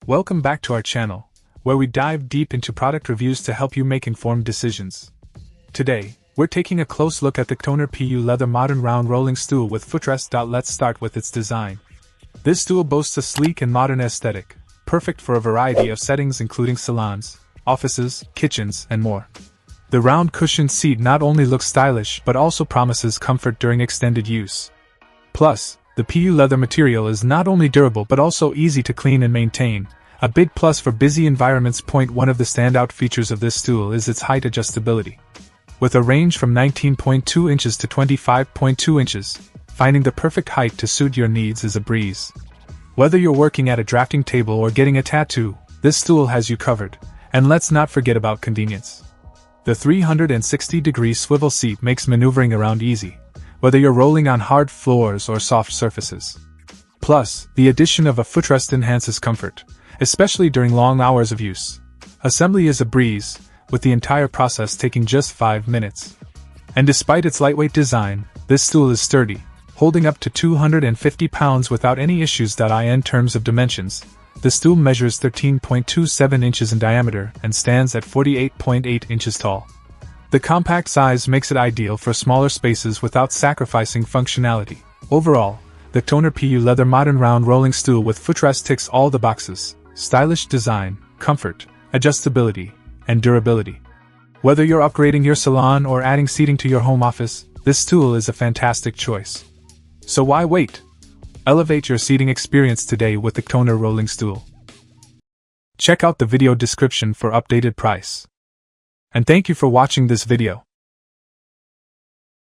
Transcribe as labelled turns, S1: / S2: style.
S1: Welcome back to our channel, where we dive deep into product reviews to help you make informed decisions. Today, we're taking a close look at the KKTONER PU Leather Modern Round Rolling Stool with Footrest. Let's start with its design. This stool boasts a sleek and modern aesthetic, perfect for a variety of settings including salons, offices, kitchens, and more. The round cushioned seat not only looks stylish but also promises comfort during extended use. Plus, the PU leather material is not only durable but also easy to clean and maintain, a big plus for busy environments. One of the standout features of this stool is its height adjustability. With a range from 19.2 inches to 25.2 inches, finding the perfect height to suit your needs is a breeze. Whether you're working at a drafting table or getting a tattoo, this stool has you covered, and let's not forget about convenience. The 360-degree swivel seat makes maneuvering around easy, whether you're rolling on hard floors or soft surfaces. Plus, the addition of a footrest enhances comfort, especially during long hours of use. Assembly is a breeze, with the entire process taking just 5 minutes. And despite its lightweight design, this stool is sturdy, holding up to 250 pounds without any issues. In terms of dimensions, the stool measures 13.27 inches in diameter and stands at 48.8 inches tall. The compact size makes it ideal for smaller spaces without sacrificing functionality. Overall, the KKTONER PU Leather Modern Round Rolling Stool with Footrest ticks all the boxes: stylish design, comfort, adjustability, and durability. Whether you're upgrading your salon or adding seating to your home office, this stool is a fantastic choice. So why wait? Elevate your seating experience today with the KKTONER Rolling Stool. Check out the video description for updated price. And thank you for watching this video.